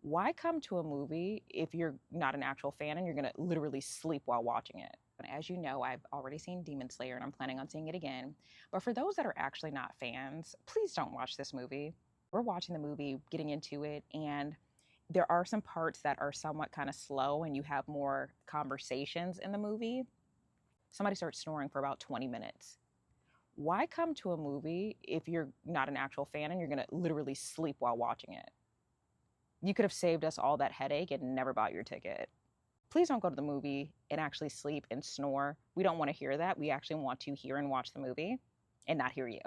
Why come to a movie if you're not an actual fan and you're going to literally sleep while watching it? And as you know, I've already seen Demon Slayer and I'm planning on seeing it again. But for those that are actually not fans, please don't watch this movie. We're watching the movie, getting into it, and there are some parts that are somewhat kind of slow and you have more conversations in the movie. Somebody starts snoring for about 20 minutes. Why come to a movie if you're not an actual fan and you're going to literally sleep while watching it? You could have saved us all that headache and never bought your ticket. Please don't go to the movie and actually sleep and snore. We don't want to hear that. We actually want to hear and watch the movie and not hear you.